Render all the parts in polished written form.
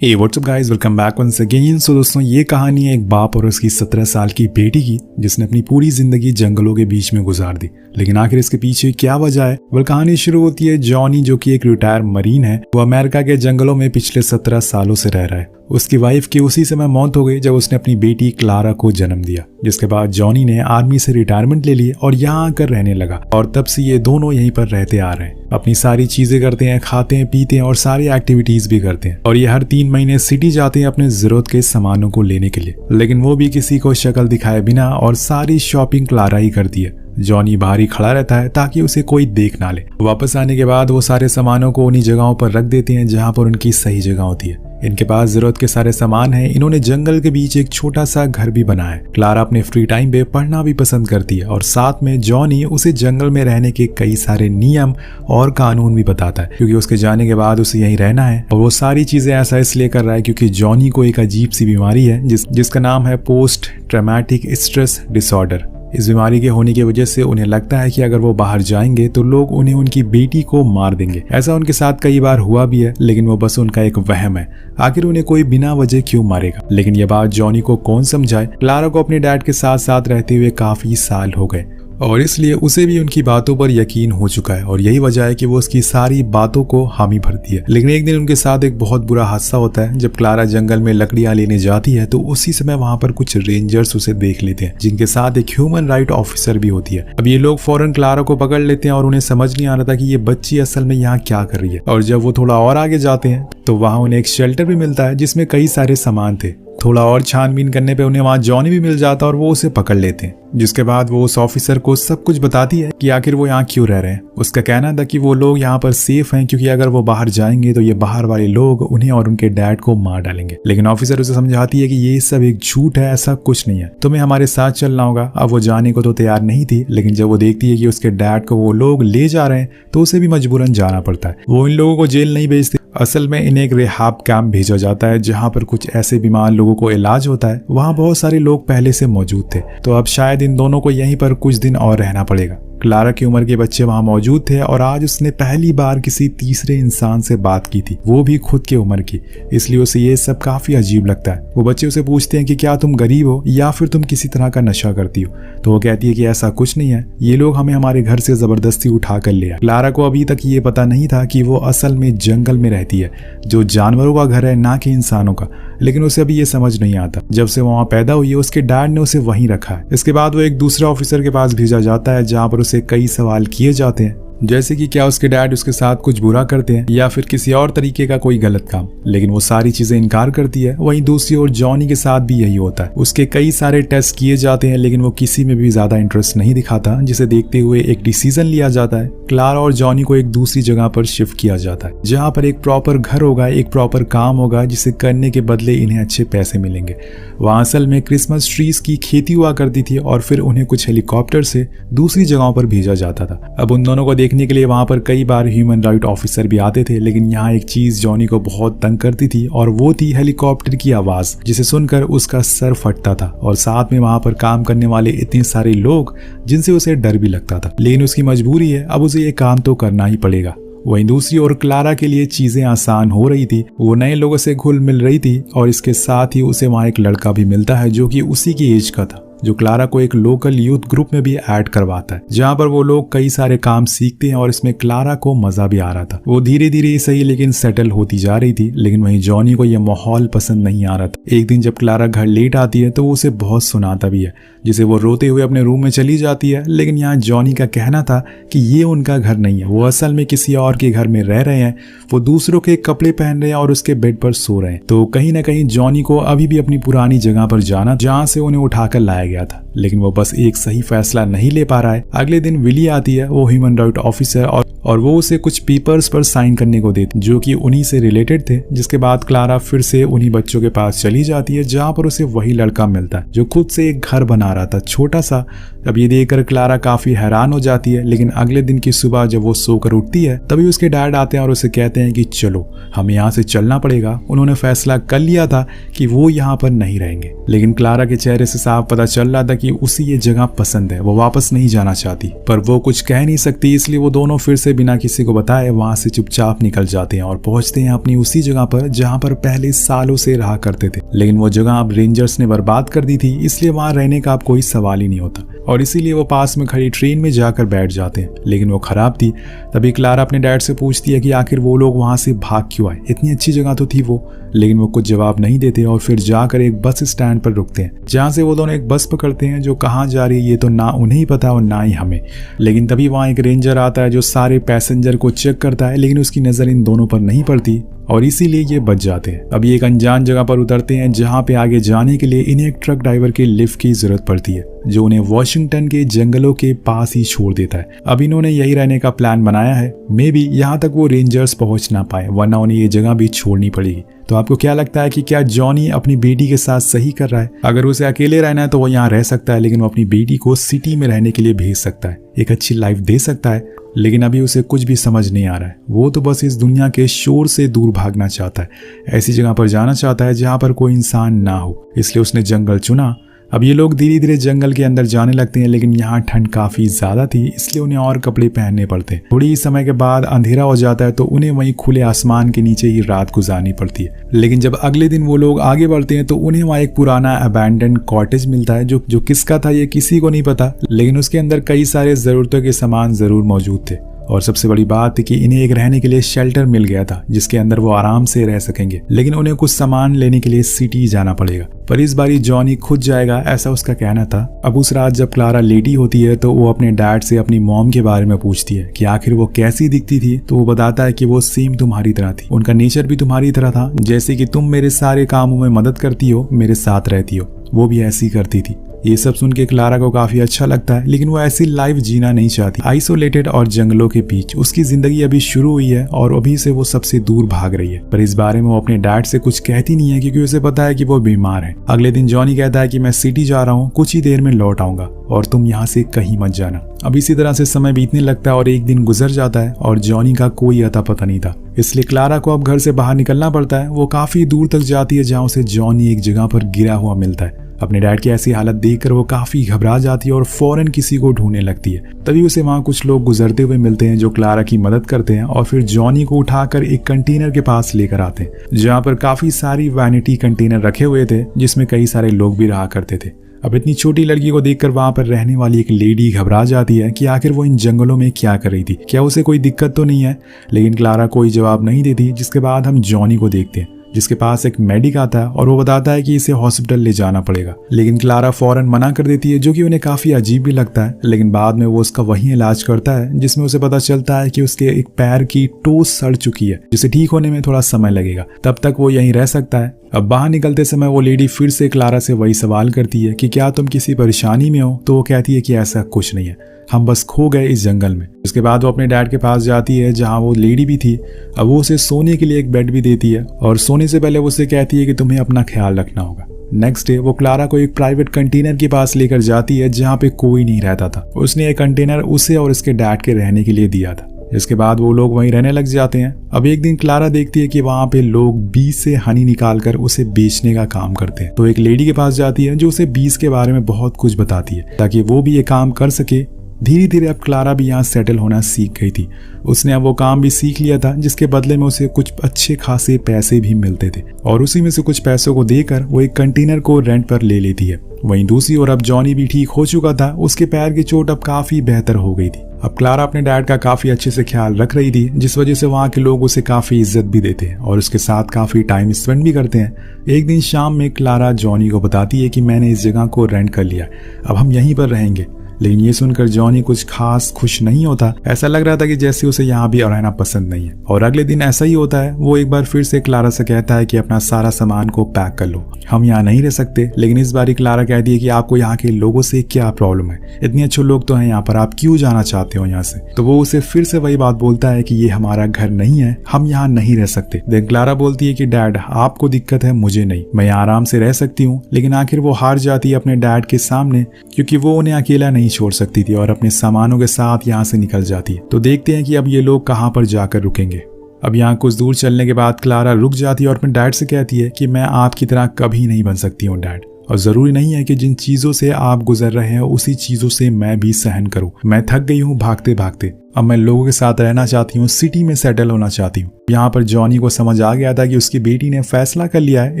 हे WhatsApp guys, welcome back once again. So दोस्तों, ये कहानी है एक बाप और उसकी 17 साल की बेटी की, जिसने अपनी पूरी जिंदगी जंगलों के बीच में गुजार दी। लेकिन आखिर इसके पीछे क्या वजह है? वह कहानी शुरू होती है जॉनी, जो कि एक रिटायर मरीन है। वो अमेरिका के जंगलों में पिछले 17 सालों से रह रहा है। उसकी वाइफ की उसी समय मौत हो गई जब उसने अपनी बेटी क्लारा को जन्म दिया। जिसके बाद जॉनी ने आर्मी से रिटायरमेंट ले ली और यहाँ आकर रहने लगा। और तब से ये दोनों यहीं पर रहते आ रहे हैं। अपनी सारी चीजें करते हैं, खाते हैं, पीते हैं और सारी एक्टिविटीज भी करते हैं। और ये हर 3 महीने सिटी जाते हैं अपने जरूरत के सामानों को लेने के लिए। लेकिन वो भी किसी को शक्ल दिखाए बिना, और सारी शॉपिंग क्लारा ही करती है। जॉनी बाहर ही खड़ा रहता है ताकि उसे कोई देख ना ले। वापस आने के बाद वो सारे सामानों को उन्हीं जगहों पर रख देते हैं जहाँ पर उनकी सही जगह होती है। इनके पास जरूरत के सारे सामान हैं। इन्होंने जंगल के बीच एक छोटा सा घर भी बनाया है। क्लारा अपने फ्री टाइम पे पढ़ना भी पसंद करती है, और साथ में जॉनी उसे जंगल में रहने के कई सारे नियम और कानून भी बताता है, क्योंकि उसके जाने के बाद उसे यहीं रहना है। और वो सारी चीजें ऐसा इसलिए कर रहा है क्योंकि जॉनी को एक अजीब सी बीमारी है जिसका नाम है पोस्ट ट्रॉमेटिक स्ट्रेस डिसऑर्डर। इस बीमारी के होने की वजह से उन्हें लगता है कि अगर वो बाहर जाएंगे तो लोग उन्हें उनकी बेटी को मार देंगे। ऐसा उनके साथ कई बार हुआ भी है, लेकिन वो बस उनका एक वहम है। आखिर उन्हें कोई बिना वजह क्यों मारेगा? लेकिन ये बात जॉनी को कौन समझाए? क्लारा को अपने डैड के साथ साथ रहते हुए काफी साल हो गए, और इसलिए उसे भी उनकी बातों पर यकीन हो चुका है। और यही वजह है कि वो उसकी सारी बातों को हामी भरती है। लेकिन एक दिन उनके साथ एक बहुत बुरा हादसा होता है। जब क्लारा जंगल में लकड़ियां लेने जाती है तो उसी समय वहां पर कुछ रेंजर्स उसे देख लेते हैं, जिनके साथ एक ह्यूमन राइट ऑफिसर भी होती है। अब ये लोग फौरन क्लारा को पकड़ लेते हैं और उन्हें समझ नहीं आ रहा था कि ये बच्ची असल में यहाँ क्या कर रही है। और जब वो थोड़ा और आगे जाते हैं तो वहां उन्हें एक शेल्टर भी मिलता है जिसमें कई सारे सामान थे। थोड़ा और छानबीन करने पे उन्हें वहां जॉनी भी मिल जाता है और वो उसे पकड़ लेते हैं। जिसके बाद वो उस ऑफिसर को सब कुछ बताती है कि आखिर वो यहाँ क्यों रह रहे हैं। उसका कहना था कि वो लोग यहाँ पर सेफ हैं, क्योंकि अगर वो बाहर जाएंगे तो ये बाहर वाले लोग उन्हें और उनके डैड को मार डालेंगे। लेकिन ऑफिसर उसे समझाती है कि ये सब एक झूठ है, ऐसा कुछ नहीं है, तुम्हें हमारे साथ चलना होगा। अब वो जाने को तो तैयार नहीं थी, लेकिन जब वो देखती है कि उसके डैड को वो लोग ले जा रहे हैं तो उसे भी मजबूरन जाना पड़ता है। वो इन लोगों को जेल नहीं भेजती, असल में इन्हें एक रिहाब कैंप भेजा जाता है जहां पर कुछ ऐसे बीमार लोगों को इलाज होता है। वहां बहुत सारे लोग पहले से मौजूद थे, तो अब शायद इन दोनों को यहीं पर कुछ दिन और रहना पड़ेगा। क्लारा की उम्र के बच्चे वहां मौजूद थे, और आज उसने पहली बार किसी तीसरे इंसान से बात की थी, वो भी खुद की उम्र की। इसलिए उसे ये सब काफी अजीब लगता है। वो बच्चे उसे पूछते हैं कि क्या तुम गरीब हो या फिर तुम किसी तरह का नशा करती हो? तो वो कहती है कि ऐसा कुछ नहीं है, ये लोग हमें हमारे घर से जबरदस्ती उठा कर ले आए। क्लारा को अभी तक ये पता नहीं था कि वो असल में जंगल में रहती है, जो जानवरों का घर है, ना कि इंसानों का। लेकिन उसे अभी ये समझ नहीं आता। जब से वहां पैदा हुई है उसके डैड ने उसे वहीं रखा है। इसके बाद वो एक दूसरे ऑफिसर के पास भेजा जाता है जहां पर उसे कई सवाल किए जाते हैं, जैसे कि क्या उसके डैड उसके साथ कुछ बुरा करते हैं या फिर किसी और तरीके का कोई गलत काम। लेकिन वो सारी चीजें इनकार करती है। वहीं दूसरी ओर जॉनी के साथ भी यही होता है। उसके कई सारे टेस्ट किए जाते हैं, लेकिन वो किसी में भी ज्यादा इंटरेस्ट नहीं दिखाता, जिसे देखते हुए एक डिसीजन लिया जाता है। क्लारा और जॉनी को एक दूसरी जगह पर शिफ्ट किया जाता है, जहाँ पर एक प्रॉपर घर होगा, एक प्रॉपर काम होगा, जिसे करने के बदले इन्हें अच्छे पैसे मिलेंगे। वहाँ असल में क्रिसमस ट्रीज की खेती हुआ करती थी, और फिर उन्हें कुछ हेलीकॉप्टर से दूसरी जगहों पर भेजा जाता था। अब उन दोनों को देखने के लिए वहां पर कई बार ह्यूमन राइट ऑफिसर भी आते थे, लेकिन यहाँ एक चीज जॉनी को बहुत तंग करती थी, और वो थी हेलीकॉप्टर की आवाज, जिसे सुनकर उसका सर फटता था। और साथ में वहां पर काम करने वाले इतने सारे लोग जिनसे उसे डर भी लगता था। लेकिन उसकी मजबूरी है, अब उसे ये काम तो करना ही पड़ेगा। वहीं दूसरी ओर क्लारा के लिए चीजें आसान हो रही थी। वो नए लोगों से घुल मिल रही थी, और इसके साथ ही उसे वहां एक लड़का भी मिलता है जो कि उसी की एज का था, जो क्लारा को एक लोकल यूथ ग्रुप में भी ऐड करवाता है, जहां पर वो लोग कई सारे काम सीखते हैं। और इसमें क्लारा को मजा भी आ रहा था। वो धीरे धीरे ही सही लेकिन सेटल होती जा रही थी। लेकिन वहीं जॉनी को यह माहौल पसंद नहीं आ रहा था। एक दिन जब क्लारा घर लेट आती है तो वो उसे बहुत सुनाता भी है, जिसे वो रोते हुए अपने रूम में चली जाती है। लेकिन यहाँ जॉनी का कहना था कि ये उनका घर नहीं है, वो असल में किसी और के घर में रह रहे हैं। वो दूसरों के कपड़े पहन रहे हैं और उसके बेड पर सो रहे हैं। तो कहीं ना कहीं जॉनी को अभी भी अपनी पुरानी जगह पर जाना, जहाँ से उन्हें उठाकर लाया गया था। लेकिन वो बस एक सही फैसला नहीं ले पा रहा है। अगले दिन विली आती है, वो ह्यूमन राइट ऑफिसर, और वो उसे कुछ पेपर्स पर साइन करने को देती, जो कि उन्हीं से रिलेटेड थे। जिसके बाद क्लारा फिर से उन्हीं बच्चों के पास चली जाती है, जहाँ पर उसे वही लड़का मिलता है जो खुद से एक घर बना रहा था, छोटा सा। अब ये देखकर क्लारा काफी हैरान हो जाती है। लेकिन अगले दिन की सुबह जब वो सोकर उठती है, तभी उसके डैड आते हैं और उसे कहते हैं कि चलो, हमें यहाँ से चलना पड़ेगा। उन्होंने फैसला कर लिया था कि वो यहाँ पर नहीं रहेंगे। लेकिन क्लारा के चेहरे से साफ पता चल रहा था कि उसे ये जगह पसंद है, वो वापस नहीं जाना चाहती, पर वो कुछ कह नहीं सकती, इसलिए वो दोनों फिर से बिना किसी को बताए वहां से चुपचाप निकल जाते हैं और पहुंचते हैं अपनी उसी जगह पर जहां पर पहले सालों से रहा करते थे। लेकिन वो जगह अब रेंजर्स ने बर्बाद कर दी थी, इसलिए वहां रहने का अब कोई सवाल ही नहीं होता और इसीलिए वो पास में खड़ी ट्रेन में जाकर बैठ जाते हैं। लेकिन वो खराब थी। तभी क्लारा अपने डैड से पूछती है कि आखिर वो लोग वहां से भाग क्यों आए, इतनी अच्छी जगह तो थी वो। लेकिन वो कुछ जवाब नहीं देते और फिर जाकर एक बस स्टैंड पर रुकते हैं, जहां से वो दोनों एक बस पकड़ते हैं जो कहाँ जा रही है ये तो ना उन्हें ही पता और ना ही हमें। लेकिन तभी वहां एक रेंजर आता है जो सारे पैसेंजर को चेक करता है, लेकिन उसकी नजर इन दोनों पर नहीं पड़ती और इसीलिए ये बच जाते हैं। अभी एक अनजान जगह पर उतरते हैं जहां पे आगे जाने के लिए इन्हें एक ट्रक ड्राइवर के लिफ्ट की जरूरत पड़ती है जो उन्हें वॉशिंगटन के जंगलों के पास ही छोड़ देता है। अब इन्होंने यही रहने का प्लान बनाया है, मे बी यहाँ तक वो रेंजर्स पहुंच ना पाए, वरना उन्हें ये जगह भी छोड़नी पड़ेगी। तो आपको क्या लगता है कि क्या जॉनी अपनी बेटी के साथ सही कर रहा है? अगर उसे अकेले रहना है तो वो यहाँ रह सकता है, लेकिन वो अपनी बेटी को सिटी में रहने के लिए भेज सकता है, एक अच्छी लाइफ दे सकता है। लेकिन अभी उसे कुछ भी समझ नहीं आ रहा है, वो तो बस इस दुनिया के शोर से दूर भागना चाहता है, ऐसी जगह पर जाना चाहता है जहाँ पर कोई इंसान ना हो, इसलिए उसने जंगल चुना। अब ये लोग धीरे धीरे जंगल के अंदर जाने लगते हैं, लेकिन यहाँ ठंड काफी ज्यादा थी, इसलिए उन्हें और कपड़े पहनने पड़ते हैं। थोड़ी ही समय के बाद अंधेरा हो जाता है तो उन्हें वहीं खुले आसमान के नीचे ही रात गुजारनी पड़ती है। लेकिन जब अगले दिन वो लोग आगे बढ़ते हैं तो उन्हें वहाँ एक पुराना अबैंडन कॉटेज मिलता है जो किसका था ये किसी को नहीं पता, लेकिन उसके अंदर कई सारे जरूरतों के सामान जरूर मौजूद थे और सबसे बड़ी बात थी कि इन्हें एक रहने के लिए शेल्टर मिल गया था जिसके अंदर वो आराम से रह सकेंगे। लेकिन उन्हें कुछ सामान लेने के लिए सिटी जाना पड़ेगा, पर इस बारी जॉनी खुद जाएगा, ऐसा उसका कहना था। अब उस रात जब क्लारा लेटी होती है तो वो अपने डैड से अपनी मॉम के बारे में पूछती है कि आखिर वो कैसी दिखती थी, तो वो बताता है कि वो सेम तुम्हारी तरह थी, उनका नेचर भी तुम्हारी तरह था, जैसे कि तुम मेरे सारे कामों में मदद करती हो, मेरे साथ रहती हो, वो भी ऐसी करती थी। ये सब सुन के क्लारा को काफी अच्छा लगता है, लेकिन वो ऐसी लाइफ जीना नहीं चाहती, आइसोलेटेड और जंगलों के बीच। उसकी जिंदगी अभी शुरू हुई है और अभी से वो सबसे दूर भाग रही है, पर इस बारे में वो अपने डैड से कुछ कहती नहीं है क्योंकि उसे पता है कि वो बीमार है। अगले दिन जॉनी कहता है कि मैं सिटी जा रहा हूँ, कुछ ही देर में लौट आऊंगा और तुम यहाँ से कहीं मत जाना। अब इसी तरह से समय बीतने लगता है और एक दिन गुजर जाता है और जॉनी का कोई अता पता नहीं था, इसलिए क्लारा को अब घर से बाहर निकलना पड़ता है। वो काफी दूर तक जाती है जहाँ उसे जॉनी एक जगह पर गिरा हुआ मिलता है। अपने डैड की ऐसी हालत देखकर वो काफी घबरा जाती है और फौरन किसी को ढूंढने लगती है। तभी उसे वहां कुछ लोग गुजरते हुए मिलते हैं जो क्लारा की मदद करते हैं और फिर जॉनी को उठाकर एक कंटेनर के पास लेकर आते हैं जहां पर काफी सारी वैनिटी कंटेनर रखे हुए थे जिसमें कई सारे लोग भी रहा करते थे। अब इतनी छोटी लड़की को देखकर वहां पर रहने वाली एक लेडी घबरा जाती है कि आखिर वो इन जंगलों में क्या कर रही थी, क्या उसे कोई दिक्कत तो नहीं है। लेकिन क्लारा कोई जवाब नहीं देती, जिसके बाद हम जॉनी को देखते हैं जिसके पास एक मेडिक आता है और वो बताता है कि इसे हॉस्पिटल ले जाना पड़ेगा। लेकिन क्लारा फौरन मना कर देती है, जो कि उन्हें काफी अजीब भी लगता है। लेकिन बाद में वो उसका वही इलाज करता है जिसमें उसे पता चलता है कि उसके एक पैर की टोस सड़ चुकी है, जिसे ठीक होने में थोड़ा समय लगेगा, तब तक वो यहीं रह सकता है। अब बाहर निकलते समय वो लेडी फिर से क्लारा से वही सवाल करती है कि क्या तुम किसी परेशानी में हो, तो वो कहती है कि ऐसा कुछ नहीं है, हम बस खो गए इस जंगल में। उसके बाद वो अपने डैड के पास जाती है जहां वो लेडी भी थी। अब वो उसे सोने के लिए एक बेड भी देती है और सोने से पहले वो उसे कहती है कि तुम्हें अपना ख्याल रखना होगा। नेक्स्ट डे वो क्लारा को एक प्राइवेट कंटेनर के पास लेकर जाती है जहां पे कोई नहीं रहता था। उसने एक कंटेनर उसे और उसके डैड के रहने के लिए दिया था। इसके बाद वो लोग वहीं रहने लग जाते हैं। अब एक दिन क्लारा देखती है कि वहां पे लोग बीज से हनी निकालकर उसे बेचने का काम करते हैं, तो एक लेडी के पास जाती है जो उसे बीज के बारे में बहुत कुछ बताती है ताकि वो भी ये काम कर सके। धीरे धीरे अब क्लारा भी यहाँ सेटल होना सीख गई थी। उसने अब वो काम भी सीख लिया था जिसके बदले में उसे कुछ अच्छे खासे पैसे भी मिलते थे और उसी में से कुछ पैसों को देकर वो एक कंटेनर को रेंट पर ले लेती है। वहीं दूसरी ओर अब जॉनी भी ठीक हो चुका था, उसके पैर की चोट अब काफी बेहतर हो गई थी। अब क्लारा अपने डैड का काफी अच्छे से ख्याल रख रही थी, जिस वजह से वहाँ के लोग उसे काफी इज्जत भी देते हैं और उसके साथ काफी टाइम स्पेंड भी करते हैं। एक दिन शाम में क्लारा जॉनी को बताती है कि मैंने इस जगह को रेंट कर लिया, अब हम यहीं पर रहेंगे। लेकिन ये सुनकर जॉनी कुछ खास खुश नहीं होता। ऐसा लग रहा था कि जैसे उसे यहाँ भी रहना पसंद नहीं है। और अगले दिन ऐसा ही होता है। वो एक बार फिर से क्लारा से कहता है कि अपना सारा सामान को पैक कर लो, हम यहाँ नहीं रह सकते। लेकिन इस बार क्लारा कहती है कि आपको यहाँ के लोगों से क्या प्रॉब्लम है, इतने अच्छे लोग तो हैं यहाँ पर, आप क्यों जाना चाहते हो यहाँ से। तो वो उसे फिर से वही बात बोलता है कि ये हमारा घर नहीं है, हम यहाँ नहीं रह सकते। देन क्लारा बोलती है कि डैड आपको दिक्कत है, मुझे नहीं, मैं यहाँ आराम से रह सकती हूँ। लेकिन आखिर वो हार जाती है अपने डैड के सामने, क्योंकि वो उन्हें अकेला नहीं छोड़ सकती थी और अपने सामानों के साथ यहाँ से निकल जाती है। तो देखते हैं कि अब ये लोग कहाँ पर जाकर रुकेंगे। अब यहाँ कुछ दूर चलने के बाद क्लारा रुक जाती है और अपने डैड से कहती है कि मैं आपकी तरह कभी नहीं बन सकती हूँ डैड, और जरूरी नहीं है कि जिन चीजों से आप गुजर रहे हैं उसी चीजों से मैं भी सहन करूं। मैं थक गई हूं भागते भागते, अब मैं लोगों के साथ रहना चाहती हूँ, सिटी में सेटल होना चाहती हूँ। यहाँ पर जॉनी को समझ आ गया था कि उसकी बेटी ने फैसला कर लिया है,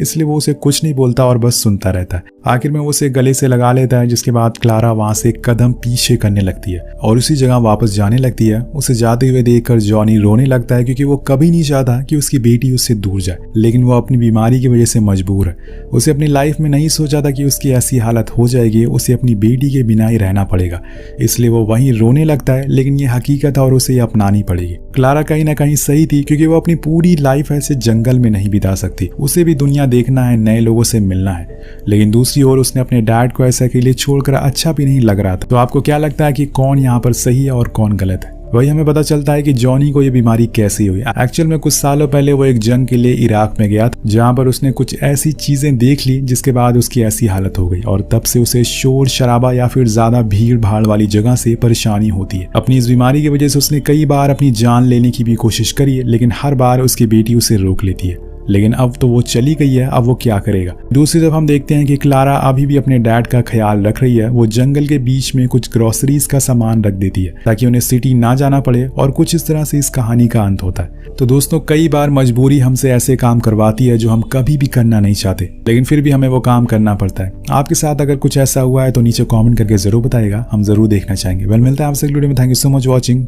इसलिए वो उसे कुछ नहीं बोलता और बस सुनता रहता है। आखिर में वो उसे गले से लगा लेता है, जिसके बाद क्लारा वहां से एक कदम पीछे करने लगती है और उसी जगह वापस जाने लगती है। उसे जाते हुए देखकर जॉनी रोने लगता है, क्योंकि वो कभी नहीं चाहता कि उसकी बेटी उससे दूर जाए, लेकिन वो अपनी बीमारी की वजह से मजबूर है। उसे अपनी लाइफ में नहीं सोचा था कि उसकी ऐसी हालत हो जाएगी, उसे अपनी बेटी के बिना ही रहना पड़ेगा, इसलिए वो वहीं रोने लगता है। लेकिन ये हकीकत और उसे अपनानी पड़ेगी। क्लारा कहीं ना कहीं सही थी, क्योंकि वो अपनी पूरी लाइफ ऐसे जंगल में नहीं बिता सकती। उसे भी दुनिया देखना है, नए लोगों से मिलना है। लेकिन दूसरी ओर उसने अपने डैड को ऐसा अकेले छोड़कर अच्छा भी नहीं लग रहा था। तो आपको क्या लगता है कि कौन यहाँ पर सही है और कौन गलत है? वही हमें पता चलता है कि जॉनी को ये बीमारी कैसे हुई। एक्चुअल में कुछ सालों पहले वो एक जंग के लिए इराक में गया था, जहाँ पर उसने कुछ ऐसी चीजें देख ली जिसके बाद उसकी ऐसी हालत हो गई, और तब से उसे शोर शराबा या फिर ज्यादा भीड़ भाड़ वाली जगह से परेशानी होती है। अपनी इस बीमारी की वजह से उसने कई बार अपनी जान लेने की भी कोशिश करी है, लेकिन हर बार उसकी बेटी उसे रोक लेती है। लेकिन अब तो वो चली गई है, अब वो क्या करेगा? दूसरी तरफ हम देखते हैं कि क्लारा अभी भी अपने डैड का ख्याल रख रही है। वो जंगल के बीच में कुछ ग्रोसरीज का सामान रख देती है ताकि उन्हें सिटी ना जाना पड़े, और कुछ इस तरह से इस कहानी का अंत होता है। तो दोस्तों, कई बार मजबूरी हमसे ऐसे काम करवाती है जो हम कभी भी करना नहीं चाहते, लेकिन फिर भी हमें वो काम करना पड़ता है। आपके साथ अगर कुछ ऐसा हुआ है तो नीचे कॉमेंट करके जरूर बताइएगा, हम जरूर देखना चाहेंगे। वेल, मिलता है आपसे अगली वीडियो में। Thank you so much watching.